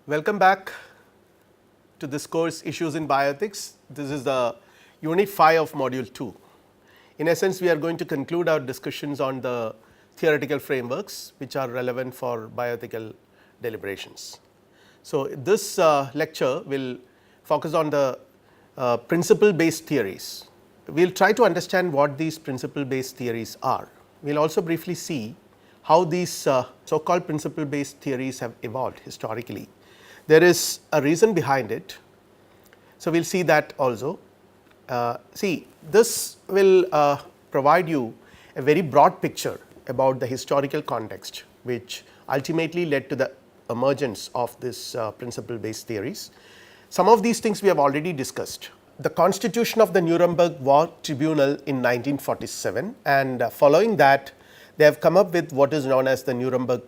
Welcome back to this course Issues in Bioethics. This is the unit 5 of module 2. In essence, we are going to conclude our discussions on the theoretical frameworks which are relevant for bioethical deliberations. So, this lecture will focus on the principle based theories. We will try to understand what these principle based theories are. We will also briefly see how these so called principle based theories have evolved historically. There is a reason behind it. So, we will see that also. See, this will provide you a very broad picture about the historical context which ultimately led to the emergence of this principle based theories. Some of these things we have already discussed. The constitution of the Nuremberg War Tribunal in 1947, and following that they have come up with what is known as the Nuremberg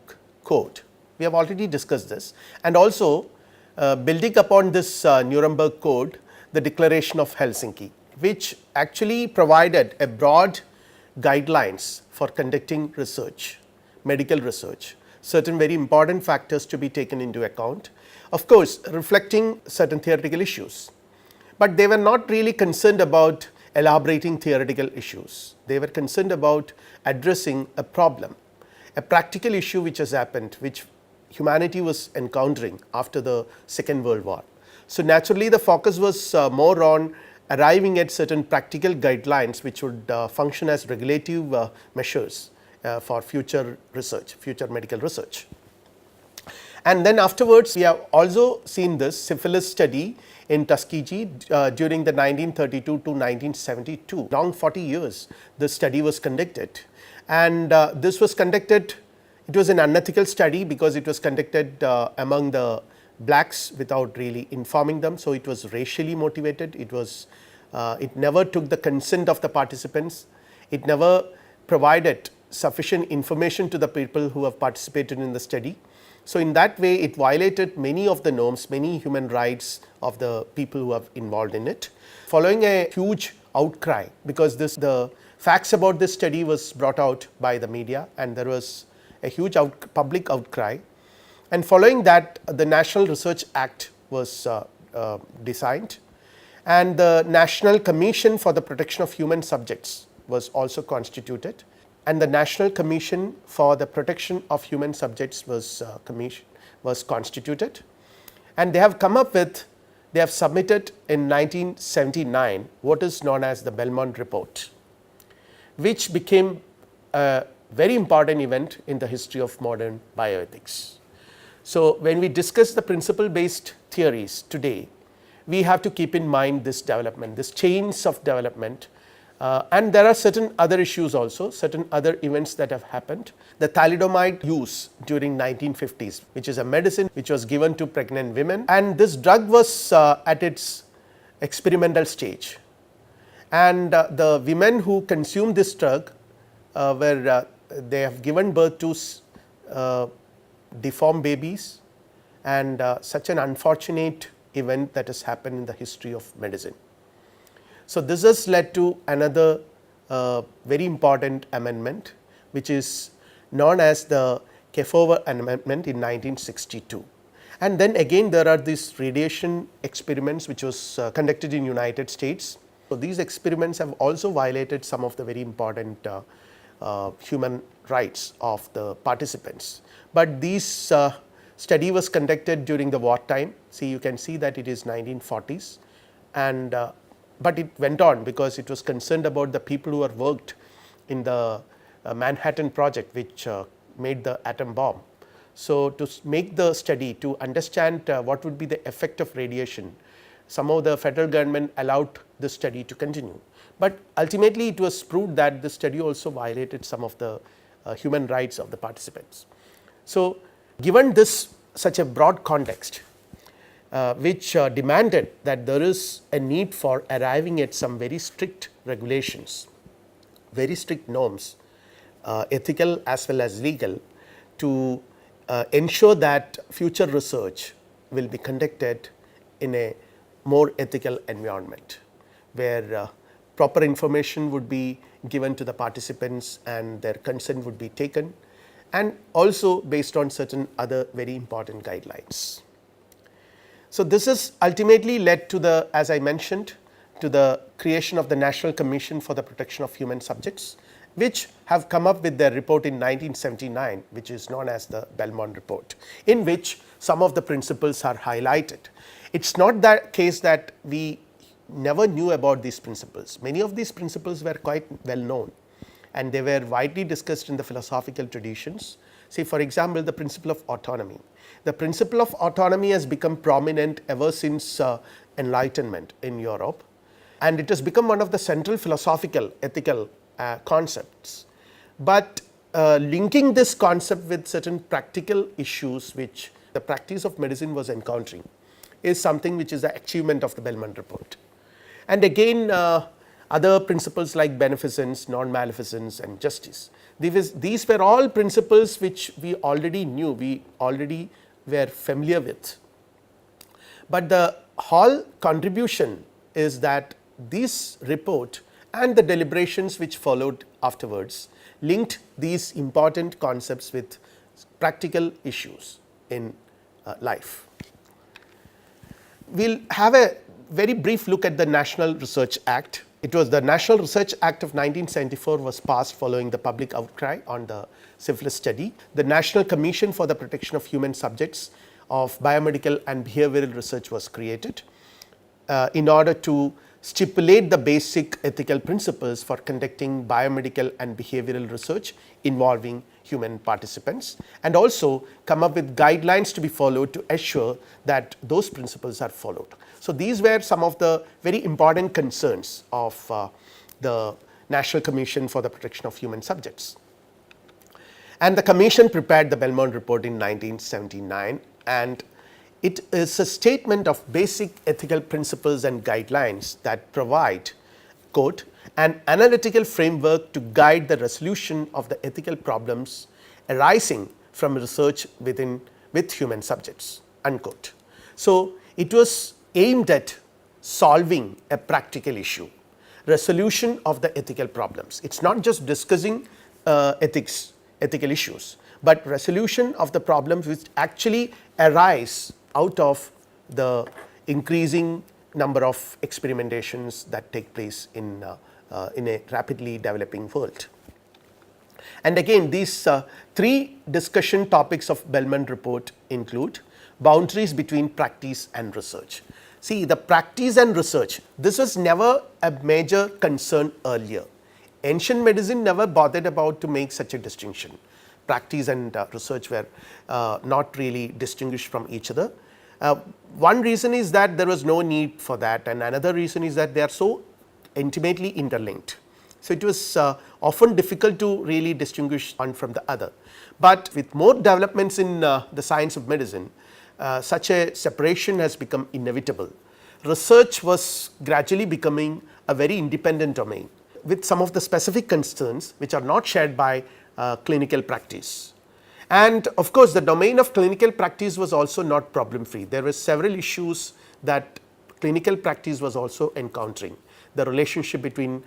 Code. We have already discussed this, and also building upon this Nuremberg Code, the Declaration of Helsinki, which actually provided a broad guidelines for conducting research, medical research, certain very important factors to be taken into account, of course reflecting certain theoretical issues, but they were not really concerned about elaborating theoretical issues. They were concerned about addressing a problem, a practical issue which has happened, which humanity was encountering after the Second World War. So, naturally the focus was more on arriving at certain practical guidelines which would function as regulative measures for future research, future medical research. And then afterwards we have also seen this syphilis study in Tuskegee during the 1932 to 1972, long 40 years this study was conducted, and this was conducted, it was an unethical study because it was conducted among the blacks without really informing them. So, it was racially motivated, it was it never took the consent of the participants, it never provided sufficient information to the people who have participated in the study. So, in that way it violated many of the norms, many human rights of the people who have involved in it. Following a huge outcry, because the facts about this study was brought out by the media and there was a huge public outcry, and following that the National Research Act was designed, and the National Commission for the Protection of Human Subjects was also constituted, and the National Commission for the Protection of Human Subjects was constituted, and they have come up with, they have submitted in 1979 what is known as the Belmont Report, which became a very important event in the history of modern bioethics. So, when we discuss the principle based theories today, we have to keep in mind this development, this chains of development. And there are certain other issues also, certain other events that have happened. The thalidomide use during 1950s, which is a medicine which was given to pregnant women, and this drug was at its experimental stage, and the women who consumed this drug they have given birth to deformed babies, and such an unfortunate event that has happened in the history of medicine. So, this has led to another very important amendment which is known as the Kefauver Amendment in 1962. And then again there are these radiation experiments which was conducted in United States. So, these experiments have also violated some of the very important human rights of the participants, but these study was conducted during the wartime. See, you can see that it is 1940s, and but it went on because it was concerned about the people who are worked in the Manhattan Project, which made the atom bomb. So, to make the study, to understand what would be the effect of radiation, somehow the federal government allowed the study to continue, but ultimately it was proved that the study also violated some of the human rights of the participants. So, given this such a broad context which demanded that there is a need for arriving at some very strict regulations, very strict norms, ethical as well as legal, to ensure that future research will be conducted in a more ethical environment, where proper information would be given to the participants and their consent would be taken, and also based on certain other very important guidelines. So, this has ultimately led to the, as I mentioned, to the creation of the National Commission for the Protection of Human Subjects, which have come up with their report in 1979, which is known as the Belmont Report, in which some of the principles are highlighted. It is not the case that we never knew about these principles. Many of these principles were quite well known and they were widely discussed in the philosophical traditions. Say for example, the principle of autonomy. The principle of autonomy has become prominent ever since enlightenment in Europe, and it has become one of the central philosophical ethical concepts. But linking this concept with certain practical issues which the practice of medicine was encountering is something which is the achievement of the Belmont Report. And again other principles like beneficence, non-maleficence and justice. These were all principles which we already knew, we already were familiar with. But the whole contribution is that this report and the deliberations which followed afterwards linked these important concepts with practical issues in life. We will have a very brief look at the National Research Act. It was the National Research Act of 1974 was passed following the public outcry on the syphilis study. The National Commission for the Protection of Human Subjects of Biomedical and Behavioral Research was created in order to stipulate the basic ethical principles for conducting biomedical and behavioral research involving human participants, and also come up with guidelines to be followed to assure that those principles are followed. So, these were some of the very important concerns of the National Commission for the Protection of Human Subjects. And the Commission prepared the Belmont Report in 1979, and it is a statement of basic ethical principles and guidelines that provide, quote, an analytical framework to guide the resolution of the ethical problems arising from research with human subjects, unquote. So, it was aimed at solving a practical issue, resolution of the ethical problems. It is not just discussing ethical issues, but resolution of the problems which actually arise out of the increasing number of experimentations that take place in a rapidly developing world. And again, these three discussion topics of Belmont Report include boundaries between practice and research. See, the practice and research, this was never a major concern earlier. Ancient medicine never bothered about to make such a distinction. Practice and research were not really distinguished from each other. One reason is that there was no need for that, and another reason is that they are so intimately interlinked. So, it was often difficult to really distinguish one from the other, but with more developments in the science of medicine, such a separation has become inevitable. Research was gradually becoming a very independent domain with some of the specific concerns which are not shared by clinical practice. And of course, the domain of clinical practice was also not problem free. There were several issues that clinical practice was also encountering. The relationship between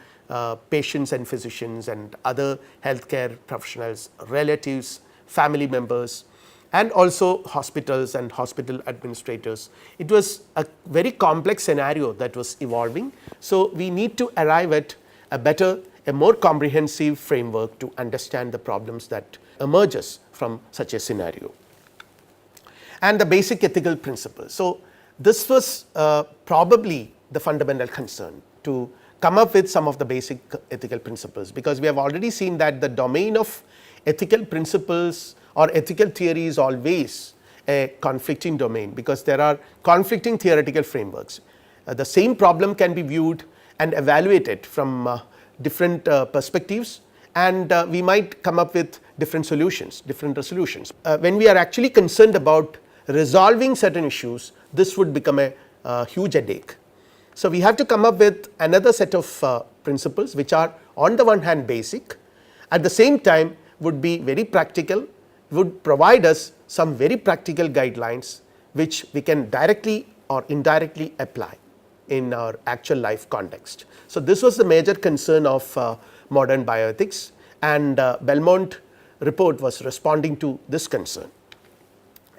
patients and physicians and other healthcare professionals, relatives, family members, and also hospitals and hospital administrators. It was a very complex scenario that was evolving. So, we need to arrive at a more comprehensive framework to understand the problems that emerges from such a scenario. And the basic ethical principles. So, this was probably the fundamental concern, to come up with some of the basic ethical principles, because we have already seen that the domain of ethical principles or ethical theory is always a conflicting domain, because there are conflicting theoretical frameworks. The same problem can be viewed and evaluated from different perspectives, and we might come up with different solutions, different resolutions. When we are actually concerned about resolving certain issues, this would become a huge headache. So, we have to come up with another set of principles which are on the one hand basic, at the same time would be very practical, would provide us some very practical guidelines which we can directly or indirectly apply in our actual life context. So, this was the major concern of modern bioethics, and Belmont Report was responding to this concern.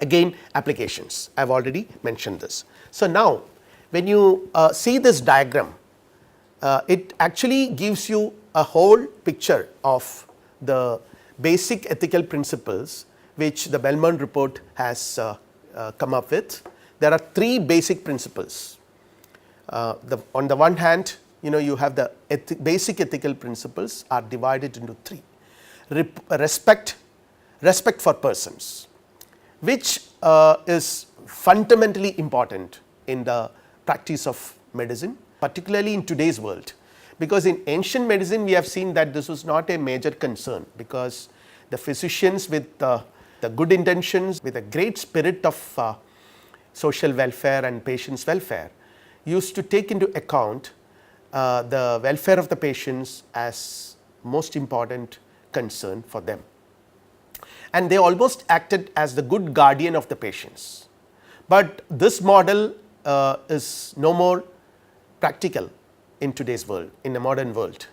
Again, applications, I have already mentioned this. So, now when you see this diagram, it actually gives you a whole picture of the basic ethical principles which the Belmont Report has come up with. There are three basic principles. On the one hand, you have the basic ethical principles are divided into three. Respect for persons, which is fundamentally important in the practice of medicine, particularly in today's world, because in ancient medicine we have seen that this was not a major concern, because the physicians with the good intentions, with a great spirit of social welfare and patients' welfare, used to take into account the welfare of the patients as most important concern for them, and they almost acted as the good guardian of the patients. But this model is no more practical in today's world, in the modern world.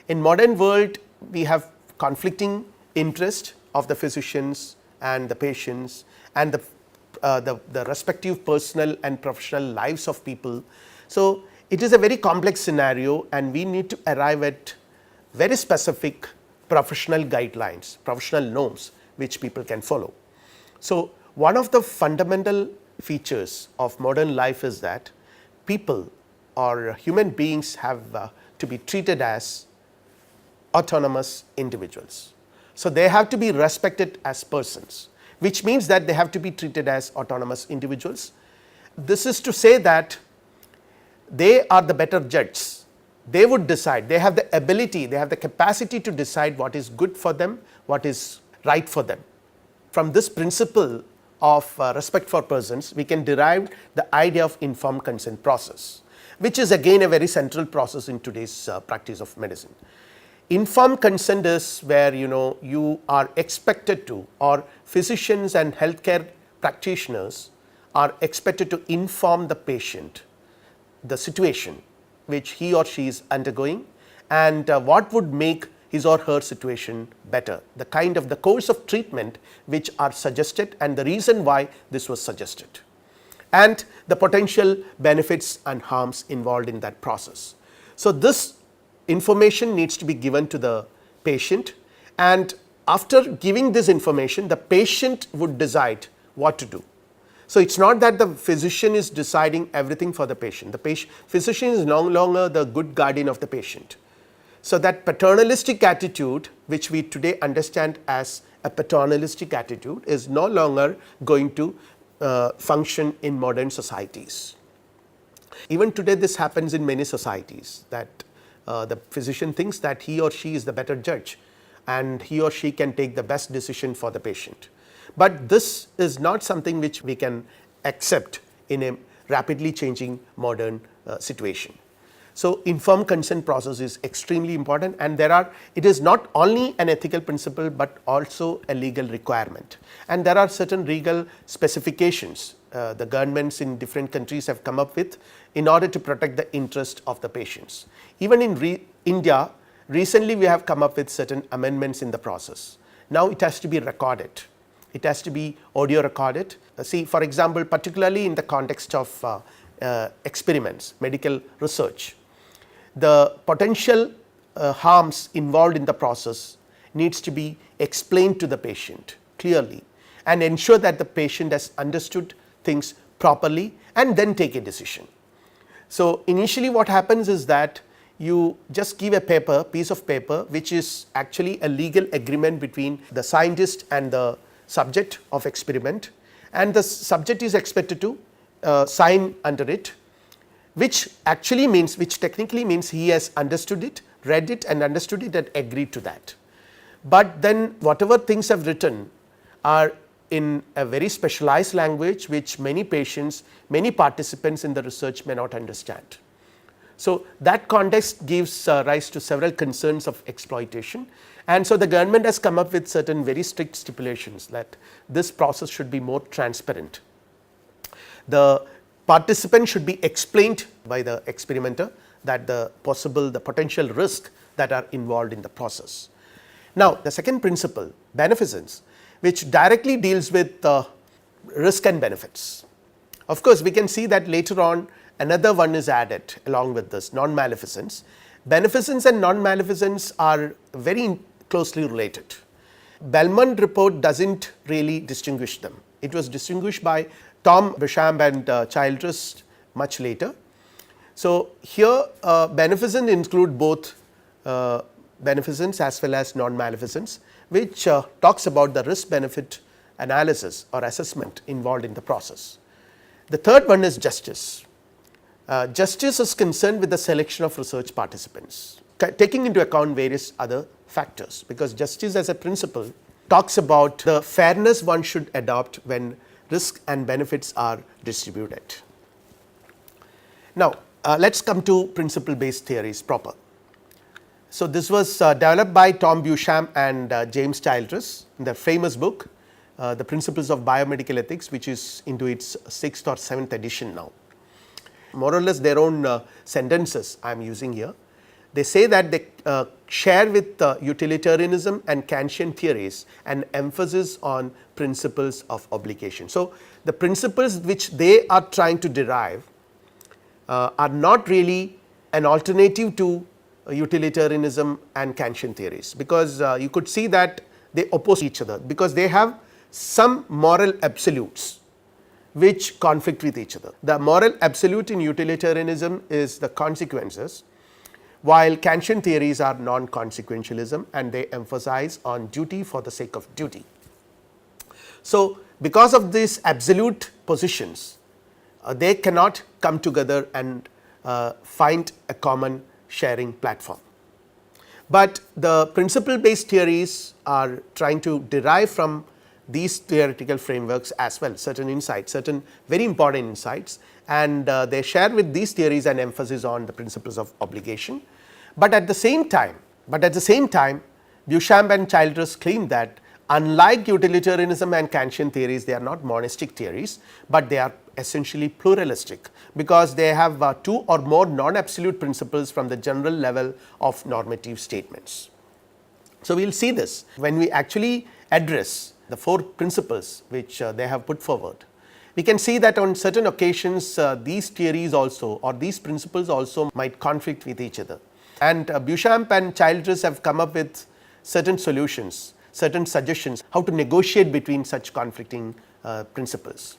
In modern world, we have conflicting interest of the physicians and the patients and the respective personal and professional lives of people. So, it is a very complex scenario, and we need to arrive at very specific professional guidelines, professional norms which people can follow. So, one of the fundamental features of modern life is that people or human beings have to be treated as autonomous individuals. So, they have to be respected as persons, which means that they have to be treated as autonomous individuals. This is to say that they are the better judges. They would decide, they have the ability, they have the capacity to decide what is good for them, what is right for them. From this principle of respect for persons, we can derive the idea of informed consent process, which is again a very central process in today's practice of medicine. Informed consent is where you are expected to, or physicians and healthcare practitioners are expected to inform the patient the situation which he or she is undergoing, and what would make his or her situation better, the course of treatment which are suggested and the reason why this was suggested, and the potential benefits and harms involved in that process. So, this information needs to be given to the patient, and after giving this information, the patient would decide what to do. So, it is not that the physician is deciding everything for the patient. The physician is no longer the good guardian of the patient. So, that paternalistic attitude, which we today understand as a paternalistic attitude, is no longer going to function in modern societies. Even today this happens in many societies, that the physician thinks that he or she is the better judge and he or she can take the best decision for the patient. But this is not something which we can accept in a rapidly changing modern situation. So, informed consent process is extremely important, and it is not only an ethical principle, but also a legal requirement, and there are certain legal specifications the governments in different countries have come up with in order to protect the interest of the patients. Even in India, recently we have come up with certain amendments in the process. Now, it has to be recorded. It has to be audio recorded. See, for example, particularly in the context of experiments, medical research, the potential harms involved in the process needs to be explained to the patient clearly and ensure that the patient has understood things properly and then take a decision. So, initially what happens is that you just give a piece of paper which is actually a legal agreement between the scientist and the subject of experiment, and the subject is expected to sign under it, which technically means he has understood it, read it and understood it and agreed to that. But then whatever things have written are in a very specialized language which many patients, many participants in the research may not understand. So, that context gives rise to several concerns of exploitation, and so the government has come up with certain very strict stipulations that this process should be more transparent. The participant should be explained by the experimenter that the potential risk that are involved in the process. Now, the second principle, beneficence, which directly deals with risk and benefits. Of course, we can see that later on another one is added along with this, non-maleficence. Beneficence and non-maleficence are very closely related. Belmont Report does not really distinguish them. It was distinguished by Tom Beauchamp and Childress much later. So, here beneficence include both beneficence as well as non-maleficence, which talks about the risk benefit analysis or assessment involved in the process. The third one is justice. Justice is concerned with the selection of research participants, taking into account various other factors, because justice as a principle talks about the fairness one should adopt when risk and benefits are distributed. Now, let us come to principle based theories proper. So, this was developed by Tom Beauchamp and James Childress in their famous book, The Principles of Biomedical Ethics, which is into its 6th or 7th edition now. More or less their own sentences I am using here. They say that they share with utilitarianism and Kantian theories an emphasis on principles of obligation. So, the principles which they are trying to derive are not really an alternative to utilitarianism and Kantian theories, because you could see that they oppose each other, because they have some moral absolutes which conflict with each other. The moral absolute in utilitarianism is the consequences, while Kantian theories are non-consequentialism and they emphasize on duty for the sake of duty. So, because of these absolute positions, they cannot come together and find a common sharing platform. But the principle based theories are trying to derive from these theoretical frameworks as well certain insights, certain very important insights, and they share with these theories an emphasis on the principles of obligation. But at the same time, Beauchamp and Childress claim that unlike utilitarianism and Kantian theories, they are not monistic theories, but they are essentially pluralistic, because they have two or more non-absolute principles from the general level of normative statements. So, we will see this when we actually address the 4 principles which they have put forward. We can see that on certain occasions these theories also, or these principles also, might conflict with each other, and Beauchamp and Childress have come up with certain solutions, certain suggestions how to negotiate between such conflicting principles.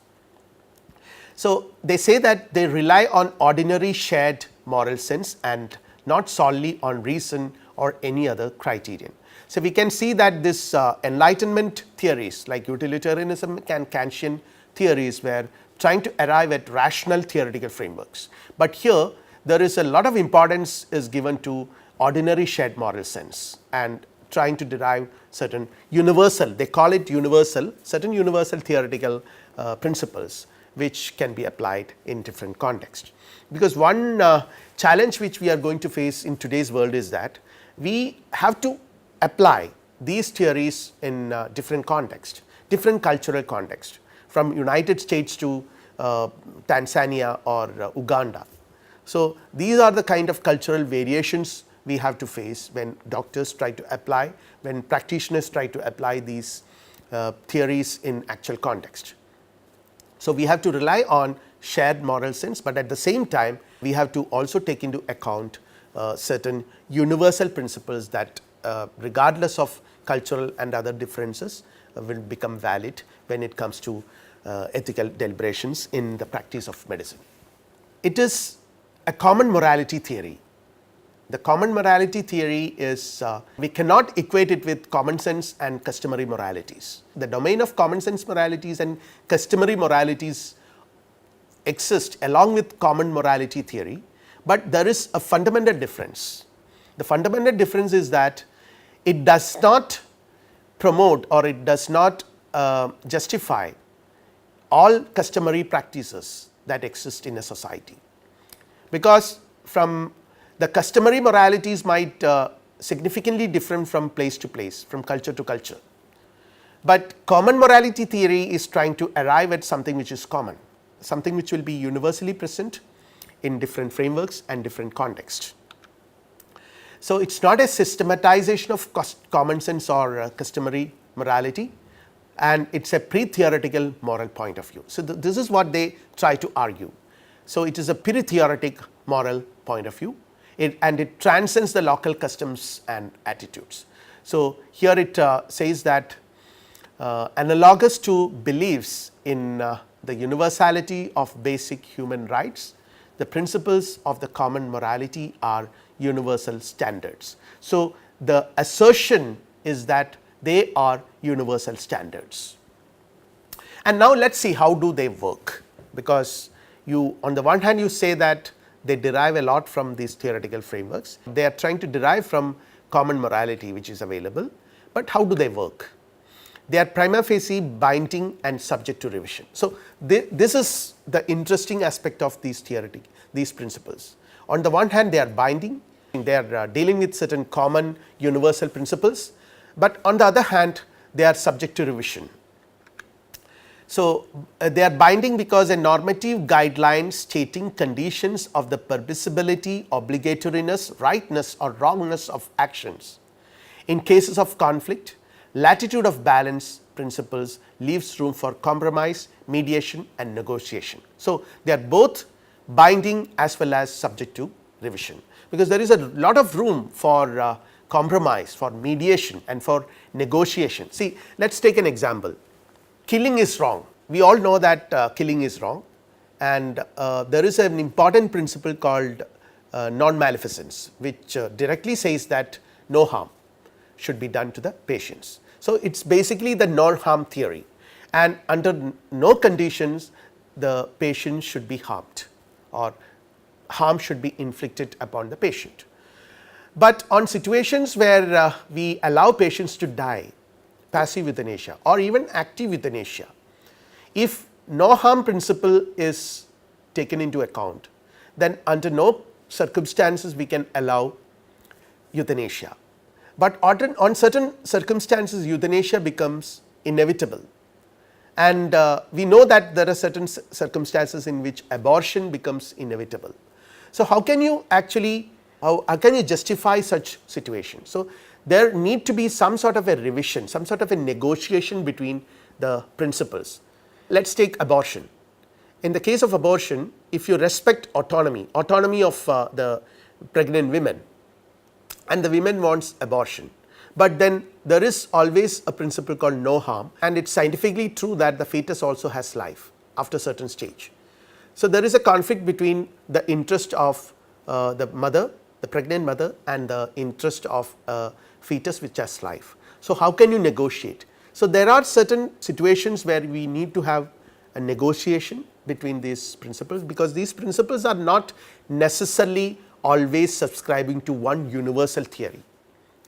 So, they say that they rely on ordinary shared moral sense and not solely on reason or any other criterion. So, we can see that this enlightenment theories like utilitarianism and Kantian theories were trying to arrive at rational theoretical frameworks, but here there is a lot of importance is given to ordinary shared moral sense and trying to derive certain universal, they call it universal, certain universal theoretical principles which can be applied in different contexts. Because one challenge which we are going to face in today's world is that we have to apply these theories in different contexts, different cultural contexts, from United States to Tanzania or Uganda. So, these are the kind of cultural variations we have to face when doctors try to apply, when practitioners try to apply these theories in actual context. So, we have to rely on shared moral sense, but at the same time we have to also take into account certain universal principles that regardless of cultural and other differences will become valid when it comes to ethical deliberations in the practice of medicine. It is a common morality theory. The common morality theory is we cannot equate it with common sense and customary moralities. The domain of common sense moralities and customary moralities exist along with common morality theory, but there is a fundamental difference. The fundamental difference is that it does not promote or it does not justify all customary practices that exist in a society, because from the customary moralities might significantly differ from place to place, from culture to culture, but common morality theory is trying to arrive at something which is common, something which will be universally present in different frameworks and different contexts. So, it is not a systematization of common sense or customary morality, and it is a pre-theoretical moral point of view. So, this is what they try to argue. So, it is a pre-theoretic moral point of view, and it transcends the local customs and attitudes. So, here it says that analogous to beliefs in the universality of basic human rights, the principles of the common morality are universal standards. So, the assertion is that they are universal standards. And now, let us see how do they work, because you on the one hand you say that they derive a lot from these theoretical frameworks, they are trying to derive from common morality which is available, but how do they work? They are prima facie binding and subject to revision. So, this is the interesting aspect of these principles. On the one hand they are binding, they are dealing with certain common universal principles, but on the other hand they are subject to revision. So, they are binding because a normative guideline stating conditions of the permissibility, obligatoriness, rightness or wrongness of actions. In cases of conflict, latitude of balance principles leaves room for compromise, mediation and negotiation. So, they are both binding as well as subject to revision, because there is a lot of room for compromise, for mediation and for negotiation. See, let us take an example. Killing is wrong. We all know that killing is wrong, and there is an important principle called non-maleficence, which directly says that no harm should be done to the patients. So, it is basically the non-harm theory, and under no conditions the patient should be harmed or harm should be inflicted upon the patient. But on situations where we allow patients to die, passive euthanasia or even active euthanasia, if no harm principle is taken into account, then under no circumstances we can allow euthanasia. But on certain circumstances euthanasia becomes inevitable, and we know that there are certain circumstances in which abortion becomes inevitable. So, how can you actually how can you justify such situations? So, there need to be some sort of a revision, some sort of a negotiation between the principles. Let us take abortion. In the case of abortion, if you respect autonomy of the pregnant women, and the women wants abortion, but then there is always a principle called no harm, and it is scientifically true that the fetus also has life after a certain stage. So, there is a conflict between the interest of the mother, the pregnant mother, and the interest of a fetus which has life. So, how can you negotiate? So, there are certain situations where we need to have a negotiation between these principles, because these principles are not necessarily always subscribing to one universal theory.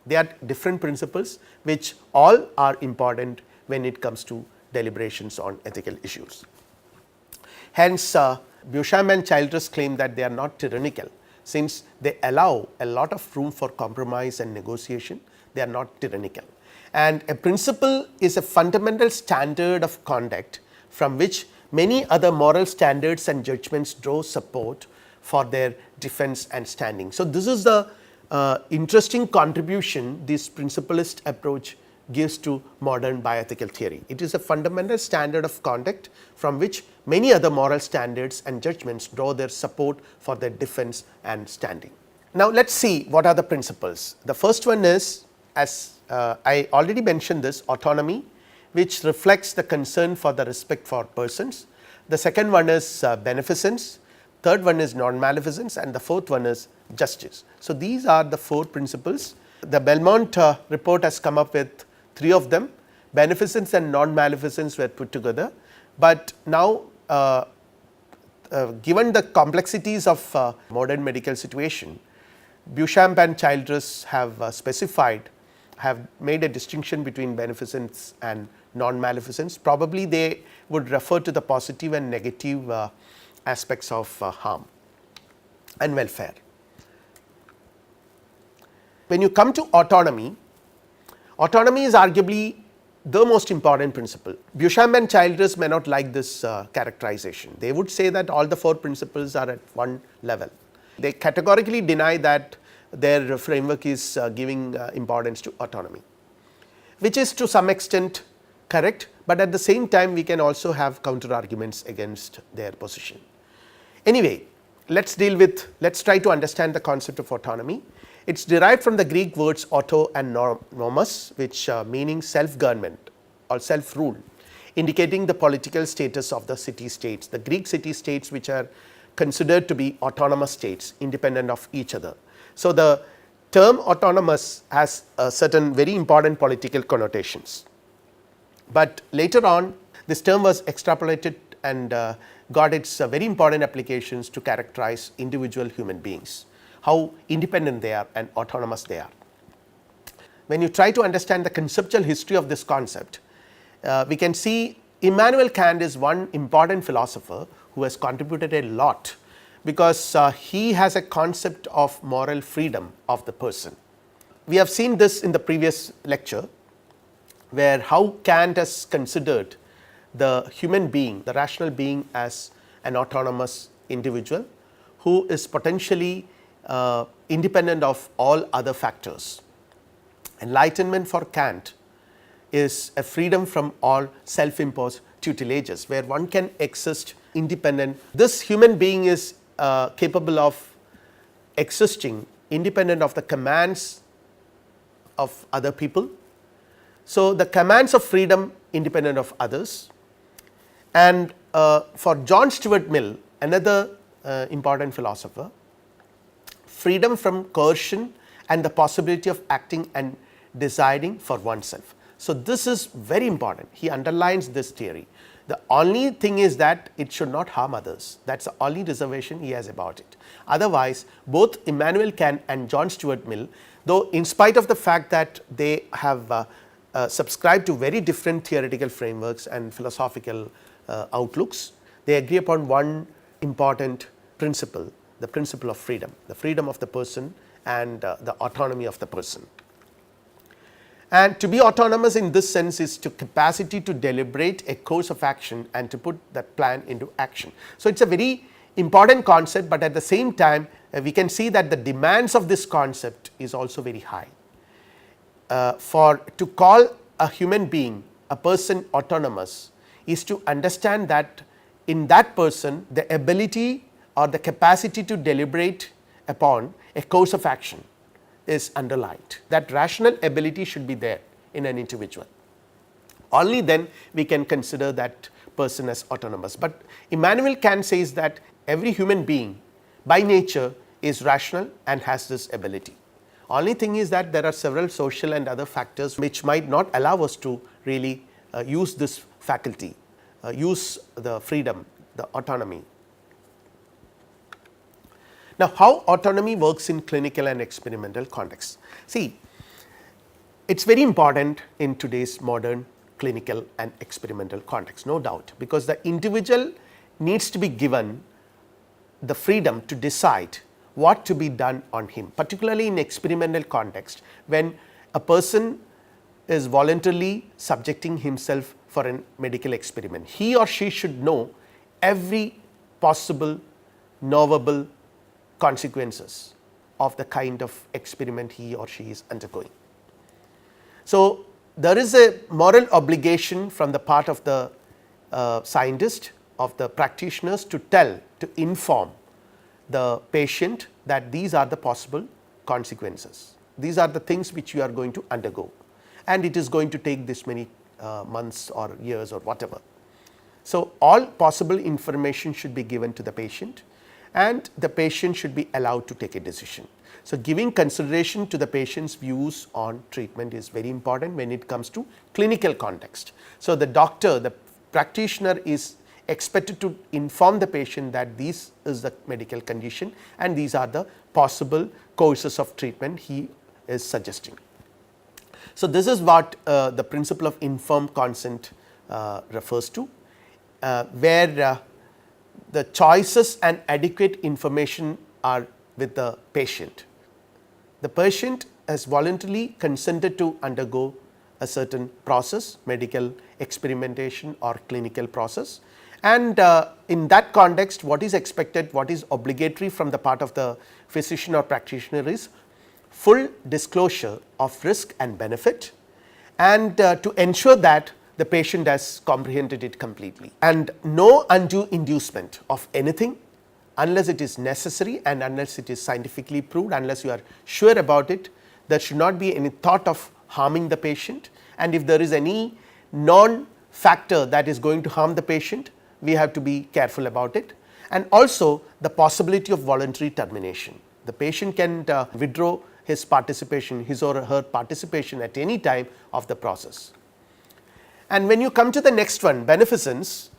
They are different principles which all are important when it comes to deliberations on ethical issues. Hence, Beauchamp and Childress claim that they are not tyrannical, since they allow a lot of room for compromise and negotiation. They are not tyrannical, and a principle is a fundamental standard of conduct from which many other moral standards and judgments draw support for their defense and standing. So, this is the interesting contribution this principalist approach gives to modern bioethical theory. It is a fundamental standard of conduct from which many other moral standards and judgments draw their support for their defense and standing. Now, let us see what are the principles. The first one is, as I already mentioned this, autonomy, which reflects the concern for the respect for persons. The second one is beneficence, third one is non-maleficence, and the fourth one is justice. So, these are the four principles. The Belmont report has come up with three of them. Beneficence and non-maleficence were put together, but now given the complexities of modern medical situation, Beauchamp and Childress have have made a distinction between beneficence and non-maleficence. Probably they would refer to the positive and negative aspects of harm and welfare. When you come to autonomy, autonomy is arguably the most important principle. Beauchamp and Childress may not like this characterization. They would say that all the four principles are at one level. They categorically deny that their framework is giving importance to autonomy, which is to some extent correct, but at the same time we can also have counter arguments against their position. Anyway, let us try to understand the concept of autonomy. It is derived from the Greek words auto and nomos, which meaning self government or self rule, indicating the political status of the city states, the Greek city states which are considered to be autonomous states independent of each other. So, the term autonomous has certain very important political connotations, but later on this term was extrapolated and got its very important applications to characterize individual human beings, how independent they are and autonomous they are. When you try to understand the conceptual history of this concept, we can see Immanuel Kant is one important philosopher who has contributed a lot, because he has a concept of moral freedom of the person. We have seen this in the previous lecture, where how Kant has considered the human being, the rational being, as an autonomous individual who is potentially independent of all other factors. Enlightenment for Kant is a freedom from all self imposed tutelages, where one can exist independent. This human being is capable of existing independent of the commands of other people. So, the commands of freedom independent of others. And for John Stuart Mill, another important philosopher, freedom from coercion and the possibility of acting and deciding for oneself. So, this is very important. He underlines this theory. The only thing is that it should not harm others. That is the only reservation he has about it. Otherwise, both Immanuel Kant and John Stuart Mill, though in spite of the fact that they have subscribed to very different theoretical frameworks and philosophical outlooks, they agree upon one important principle, the principle of freedom, the freedom of the person and the autonomy of the person. And to be autonomous in this sense is to capacity to deliberate a course of action and to put that plan into action. So, it is a very important concept, but at the same time we can see that the demands of this concept is also very high. For to call a human being, a person autonomous, is to understand that in that person the ability or the capacity to deliberate upon a course of action is underlined. That rational ability should be there in an individual. Only then we can consider that person as autonomous. But Immanuel Kant says that every human being by nature is rational and has this ability. Only thing is that there are several social and other factors which might not allow us to really use this faculty, use the freedom, the autonomy. Now, how autonomy works in clinical and experimental context? See, it is very important in today's modern clinical and experimental context, no doubt, because the individual needs to be given the freedom to decide what to be done on him, particularly in experimental context, when a person is voluntarily subjecting himself for a medical experiment. He or she should know every possible knowable consequences of the kind of experiment he or she is undergoing. So, there is a moral obligation from the part of the scientist, of the practitioners, to inform the patient that these are the possible consequences, these are the things which you are going to undergo, and it is going to take this many months or years or whatever. So, all possible information should be given to the patient, and the patient should be allowed to take a decision. So, giving consideration to the patient's views on treatment is very important when it comes to clinical context. So, the doctor, the practitioner is expected to inform the patient that this is the medical condition and these are the possible courses of treatment he is suggesting. So, this is what the principle of informed consent refers to, where the choices and adequate information are with the patient. The patient has voluntarily consented to undergo a certain process, medical experimentation or clinical process, and in that context what is expected, what is obligatory from the part of the physician or practitioner is full disclosure of risk and benefit, and to ensure that the patient has comprehended it completely, and no undue inducement of anything unless it is necessary and unless it is scientifically proved, unless you are sure about it. There should not be any thought of harming the patient, and if there is any non factor that is going to harm the patient, we have to be careful about it. And also the possibility of voluntary termination. The patient can withdraw his participation, his or her participation at any time of the process. And when you come to the next one, beneficence,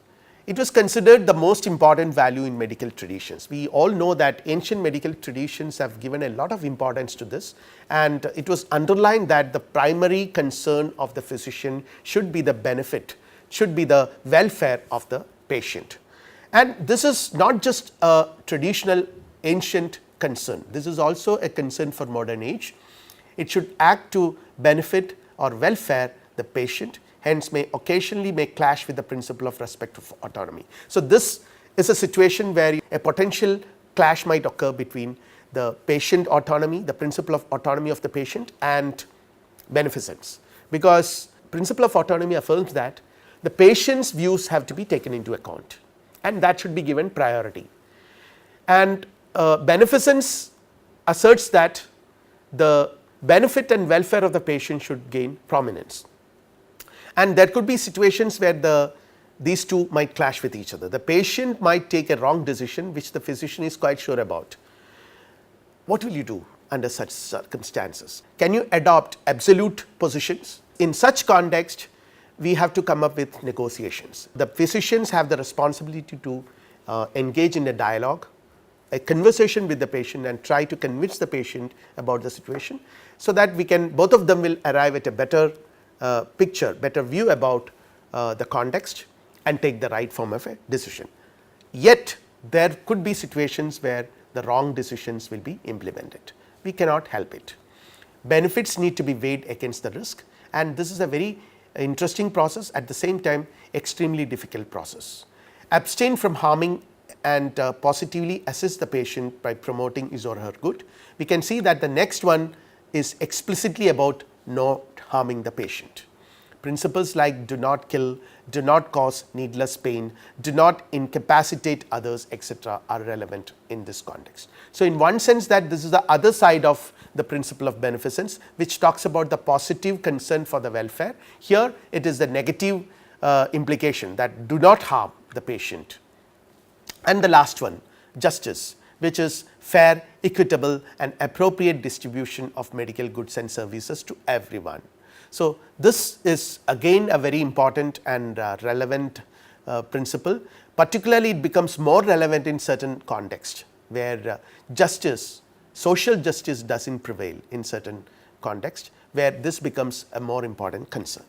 it was considered the most important value in medical traditions. We all know that ancient medical traditions have given a lot of importance to this, and it was underlined that the primary concern of the physician should be the benefit, should be the welfare of the patient. And this is not just a traditional ancient concern, this is also a concern for modern age. It should act to benefit or welfare the patient, hence may occasionally clash with the principle of respect of autonomy. So, this is a situation where a potential clash might occur between the patient autonomy, the principle of autonomy of the patient, and beneficence, because principle of autonomy affirms that the patient's views have to be taken into account and that should be given priority. And beneficence asserts that the benefit and welfare of the patient should gain prominence. And there could be situations where these two might clash with each other. The patient might take a wrong decision which the physician is quite sure about. What will you do under such circumstances? Can you adopt absolute positions? In such context, we have to come up with negotiations. The physicians have the responsibility to engage in a dialogue, a conversation with the patient, and try to convince the patient about the situation, so that we can, both of them will arrive at a better picture, better view about the context and take the right form of a decision. Yet there could be situations where the wrong decisions will be implemented. We cannot help it. Benefits need to be weighed against the risk, and this is a very interesting process, at the same time extremely difficult process. Abstain from harming and positively assist the patient by promoting his or her good. We can see that the next one is explicitly about not harming the patient. Principles like do not kill, do not cause needless pain, do not incapacitate others, etc. are relevant in this context. So, in one sense, that this is the other side of the principle of beneficence, which talks about the positive concern for the welfare. Here it is the negative implication, that do not harm the patient. And the last one, justice, which is fair, equitable and appropriate distribution of medical goods and services to everyone. So, this is again a very important and relevant principle. Particularly, it becomes more relevant in certain contexts where justice, social justice does not prevail in certain contexts, where this becomes a more important concern.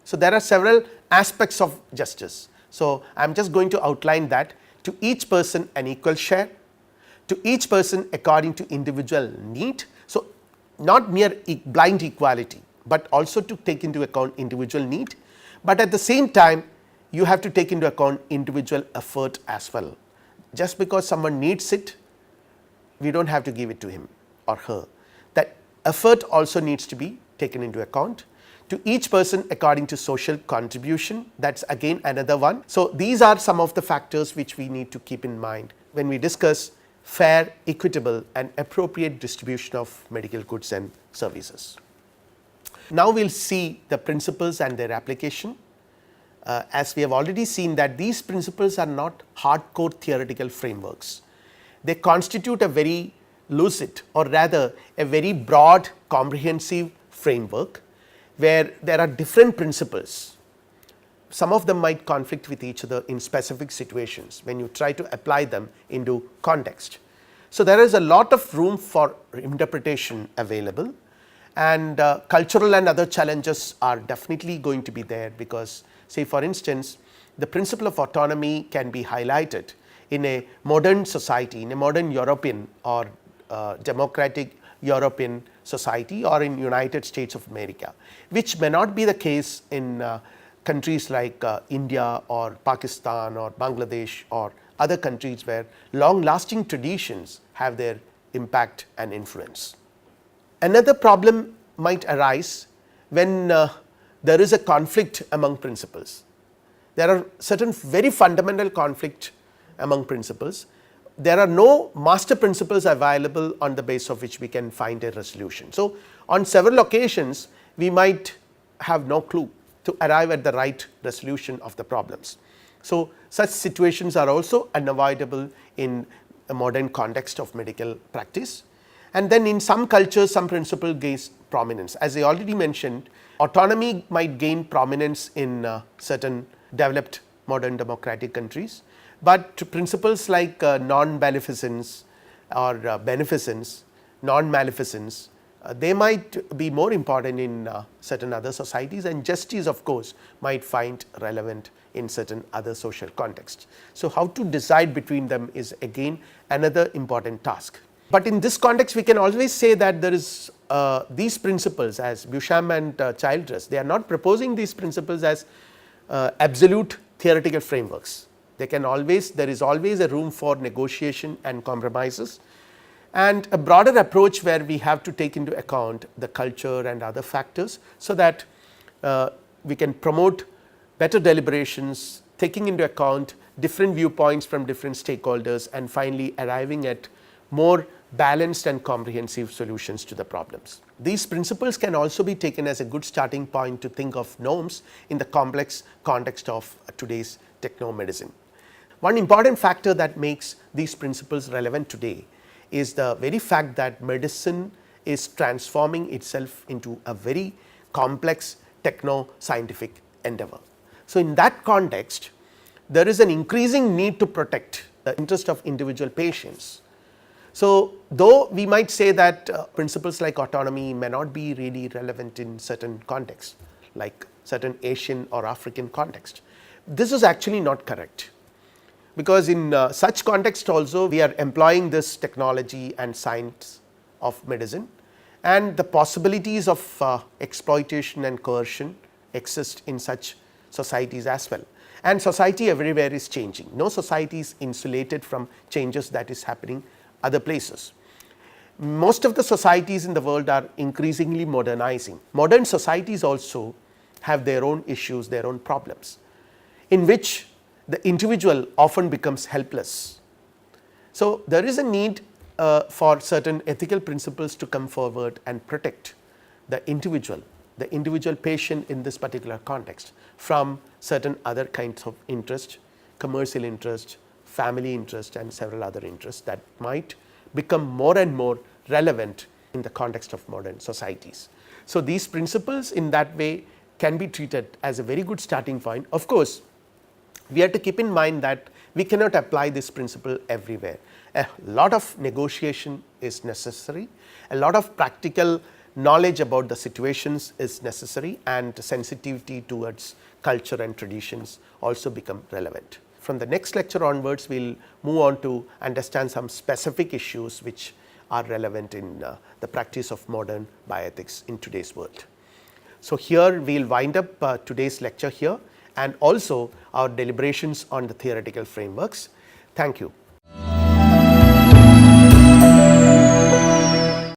So, there are several aspects of justice. So, I am just going to outline that: to each person an equal share, to each person according to individual need. So, not mere blind equality, but also to take into account individual need, but at the same time you have to take into account individual effort as well. Just because someone needs it, we do not have to give it to him or her. That effort also needs to be taken into account. To each person according to social contribution, that is again another one. So, these are some of the factors which we need to keep in mind when we discuss fair, equitable and appropriate distribution of medical goods and services. Now, we will see the principles and their application. As we have already seen that these principles are not hardcore theoretical frameworks. They constitute a very lucid, or rather a very broad comprehensive framework where there are different principles. Some of them might conflict with each other in specific situations when you try to apply them into context. So, there is a lot of room for interpretation available, and cultural and other challenges are definitely going to be there, because say for instance, the principle of autonomy can be highlighted in a modern society, in a modern European or democratic European society, or in United States of America, which may not be the case in countries like India or Pakistan or Bangladesh or other countries where long lasting traditions have their impact and influence. Another problem might arise when there is a conflict among principles. There are certain very fundamental conflict among principles. There are no master principles available on the basis of which we can find a resolution. So, on several occasions we might have no clue to arrive at the right resolution of the problems. So, such situations are also unavoidable in a modern context of medical practice. And then in some cultures some principle gains prominence. As I already mentioned, autonomy might gain prominence in certain developed modern democratic countries, but principles like non-beneficence or beneficence, non-maleficence, they might be more important in certain other societies, and justice of course might find relevant in certain other social contexts. So, how to decide between them is again another important task. But in this context we can always say that there is these principles, as Beauchamp and Childress, they are not proposing these principles as absolute theoretical frameworks. They can always, there is always a room for negotiation and compromises, and a broader approach where we have to take into account the culture and other factors, so that we can promote better deliberations, taking into account different viewpoints from different stakeholders, and finally arriving at more balanced and comprehensive solutions to the problems. These principles can also be taken as a good starting point to think of norms in the complex context of today's technomedicine. One important factor that makes these principles relevant today is the very fact that medicine is transforming itself into a very complex techno-scientific endeavor. So, in that context, there is an increasing need to protect the interest of individual patients. So, though we might say that principles like autonomy may not be really relevant in certain contexts, like certain Asian or African context, this is actually not correct, because in such context also we are employing this technology and science of medicine, and the possibilities of exploitation and coercion exist in such societies as well, and society everywhere is changing. No society is insulated from changes that is happening other places. Most of the societies in the world are increasingly modernizing. Modern societies also have their own issues, their own problems, in which the individual often becomes helpless. So, there is a need for certain ethical principles to come forward and protect the individual patient in this particular context from certain other kinds of interest, commercial interest, family interest, and several other interests that might become more and more relevant in the context of modern societies. So, these principles in that way can be treated as a very good starting point. Of course, we have to keep in mind that we cannot apply this principle everywhere. A lot of negotiation is necessary, a lot of practical knowledge about the situations is necessary, and sensitivity towards culture and traditions also become relevant. From the next lecture onwards, we will move on to understand some specific issues which are relevant in the practice of modern bioethics in today's world. So, here we will wind up today's lecture here, and also our deliberations on the theoretical frameworks. Thank you.